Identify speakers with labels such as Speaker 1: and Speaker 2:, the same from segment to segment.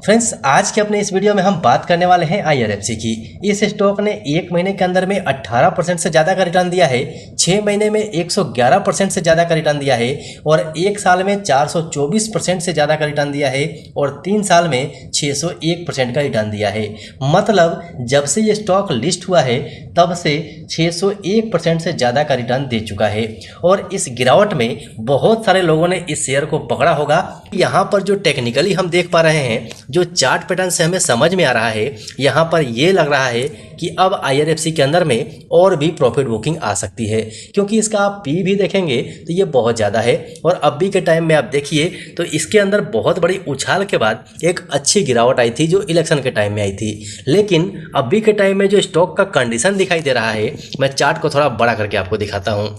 Speaker 1: Friends, आज के अपने इस वीडियो में हम बात करने वाले हैं IRFC की। इस स्टॉक ने एक महीने के अंदर में 18% से ज़्यादा का रिटर्न दिया है, 6 महीने में 111% से ज़्यादा का रिटर्न दिया है और 1 साल में 424% से ज़्यादा का रिटर्न दिया है और 3 साल में 601% का रिटर्न दिया है। मतलब जब से ये स्टॉक लिस्ट हुआ है तब से 601% से ज़्यादा का रिटर्न दे चुका है। और इस गिरावट में बहुत सारे लोगों ने इस शेयर को पकड़ा होगा। यहाँ पर जो टेक्निकली हम देख पा रहे हैं, जो चार्ट पैटर्न से हमें समझ में आ रहा है, यहाँ पर ये लग रहा है कि अब IRFC के अंदर में और भी प्रॉफिट बुकिंग आ सकती है, क्योंकि इसका आप पी भी देखेंगे तो ये बहुत ज़्यादा है। और अभी के टाइम में आप देखिए तो इसके अंदर बहुत बड़ी उछाल के बाद एक अच्छी गिरावट आई थी जो इलेक्शन के टाइम में आई थी। लेकिन अभी के टाइम में जो स्टॉक का कंडीशन दिखाई दे रहा है, मैं चार्ट को थोड़ा बड़ा करके आपको दिखाता हूँ।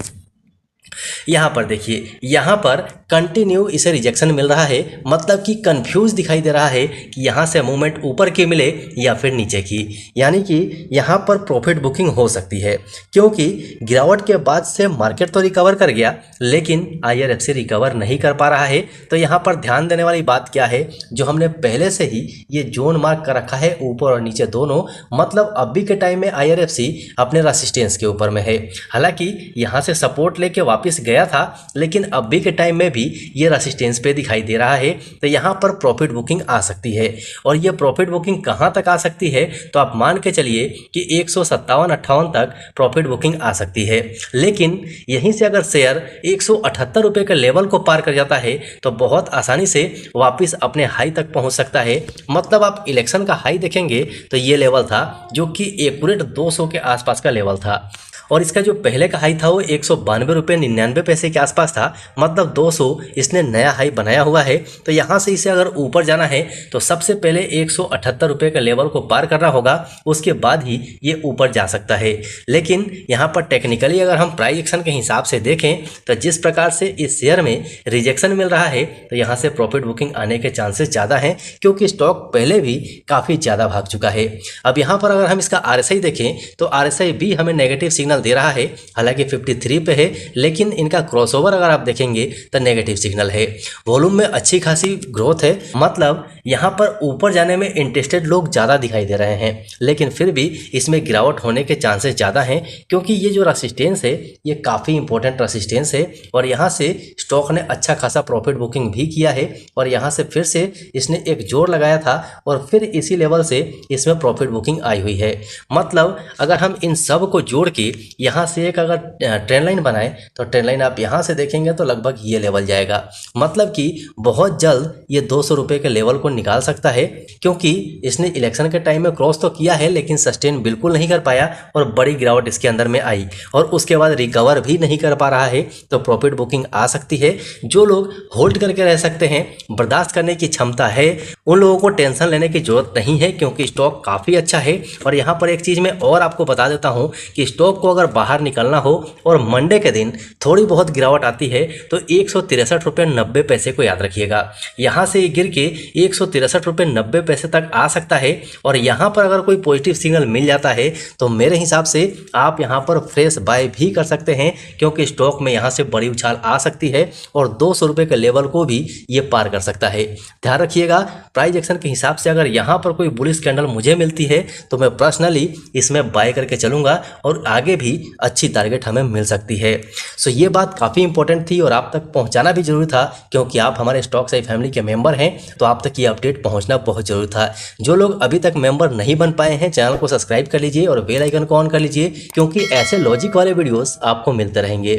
Speaker 1: यहाँ पर देखिए, यहाँ पर कंटिन्यू इसे रिजेक्शन मिल रहा है, मतलब कि कंफ्यूज दिखाई दे रहा है कि यहाँ से मूवमेंट ऊपर की मिले या फिर नीचे की। यानी कि यहाँ पर प्रॉफिट बुकिंग हो सकती है, क्योंकि गिरावट के बाद से मार्केट तो रिकवर कर गया लेकिन IRFC रिकवर नहीं कर पा रहा है। तो यहाँ पर ध्यान देने वाली बात क्या है, जो हमने पहले से ही ये जोन मार्क कर रखा है ऊपर और नीचे दोनों, मतलब अभी के टाइम में IRFC अपने रेसिस्टेंस के ऊपर में है। हालांकि यहाँ से सपोर्ट लेके वापस गया था, लेकिन अभी के टाइम में भी ये रेसिस्टेंस पे दिखाई दे रहा है। तो यहाँ पर प्रॉफिट बुकिंग आ सकती है। और ये प्रॉफिट बुकिंग कहाँ तक आ सकती है, तो आप मान के चलिए कि 157-58 तक प्रॉफिट बुकिंग आ सकती है। लेकिन यहीं से अगर शेयर 178 रुपये के लेवल को पार कर जाता है तो बहुत आसानी से वापस अपने हाई तक पहुँच सकता है। मतलब आप इलेक्शन का हाई देखेंगे तो ये लेवल था जो कि एक्यूरेट 200 के आसपास का लेवल था, और इसका जो पहले का हाई था वो 192 रुपये 99 पैसे के आसपास था। मतलब 200 इसने नया हाई बनाया हुआ है। तो यहाँ से इसे अगर ऊपर जाना है तो सबसे पहले 178 रुपये के लेवल को पार करना होगा, उसके बाद ही ये ऊपर जा सकता है। लेकिन यहाँ पर टेक्निकली अगर हम प्राइस एक्शन के हिसाब से देखें तो जिस प्रकार से इस शेयर में रिजेक्शन मिल रहा है, तो यहाँ से प्रॉफिट बुकिंग आने के चांसेस ज़्यादा हैं, क्योंकि स्टॉक पहले भी काफ़ी ज़्यादा भाग चुका है। अब यहाँ पर अगर हम इसका RSI देखें तो RSI भी हमें नेगेटिव सिग्नल दे रहा है। हालांकि 53 पे है, लेकिन इनका क्रॉसओवर अगर आप देखेंगे तो नेगेटिव सिग्नल है। वॉल्यूम में अच्छी खासी ग्रोथ है, मतलब यहाँ पर ऊपर जाने में इंटरेस्टेड लोग ज़्यादा दिखाई दे रहे हैं। लेकिन फिर भी इसमें गिरावट होने के चांसेस ज़्यादा हैं, क्योंकि ये जो रेसिस्टेंस है ये काफ़ी इंपॉर्टेंट रेसिस्टेंस है। और यहाँ से स्टॉक ने अच्छा खासा प्रॉफिट बुकिंग भी किया है, और यहाँ से फिर से इसने एक जोर लगाया था और फिर इसी लेवल से इसमें प्रॉफिट बुकिंग आई हुई है। मतलब अगर हम इन सब को जोड़ के यहाँ से एक अगर ट्रेंड लाइन बनाए तो ट्रेंड लाइन आप यहाँ से देखेंगे तो लगभग ये लेवल जाएगा। मतलब कि बहुत जल्द ये 200 रुपये के लेवल को निकाल सकता है, क्योंकि इसने इलेक्शन के टाइम में क्रॉस तो किया है लेकिन सस्टेन बिल्कुल नहीं कर पाया और बड़ी गिरावट इसके अंदर में आई, और उसके बाद रिकवर भी नहीं कर पा रहा है। तो प्रॉफिट बुकिंग आ सकती है। जो लोग होल्ड करके रह सकते हैं, बर्दाश्त करने की क्षमता है, उन लोगों को टेंशन लेने की जरूरत नहीं है, क्योंकि स्टॉक काफ़ी अच्छा है। और यहाँ पर एक चीज़ मैं और आपको बता देता हूँ कि स्टॉक को अगर बाहर निकलना हो और मंडे के दिन थोड़ी बहुत गिरावट आती है तो 163 रुपये 90 पैसे को याद रखिएगा। यहाँ से गिर के 163 रुपये 90 पैसे तक आ सकता है। और यहाँ पर अगर कोई पॉजिटिव सिग्नल मिल जाता है तो मेरे हिसाब से आप यहाँ पर फ्रेश बाय भी कर सकते हैं, क्योंकि स्टॉक में यहाँ से बड़ी उछाल आ सकती है और 200 रुपये के लेवल को भी ये पार कर सकता है। ध्यान रखिएगा, प्राइस एक्शन के हिसाब से अगर यहाँ पर कोई बुलिश कैंडल मुझे मिलती है तो मैं पर्सनली इसमें बाय करके चलूँगा और आगे भी अच्छी टारगेट हमें मिल सकती है। सो ये बात काफ़ी इंपॉर्टेंट थी और आप तक पहुंचाना भी जरूरी था, क्योंकि आप हमारे स्टॉक सही फैमिली के मेंबर हैं, तो आप तक ये अपडेट पहुंचना बहुत जरूरी था। जो लोग अभी तक मेंबर नहीं बन पाए हैं, चैनल को सब्सक्राइब कर लीजिए और बेल आइकन को ऑन कर लीजिए, क्योंकि ऐसे लॉजिक वाले वीडियोस आपको मिलते रहेंगे।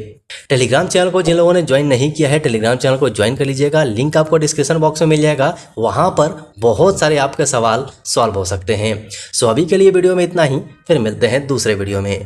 Speaker 1: टेलीग्राम चैनल को जिन लोगों ने ज्वाइन नहीं किया है, टेलीग्राम चैनल को ज्वाइन कर लीजिएगा। लिंक आपको डिस्क्रिप्शन बॉक्स में मिल जाएगा। वहाँ पर बहुत सारे आपके सवाल सॉल्व हो सकते हैं। सो अभी के लिए वीडियो में इतना ही, फिर मिलते हैं दूसरे वीडियो में।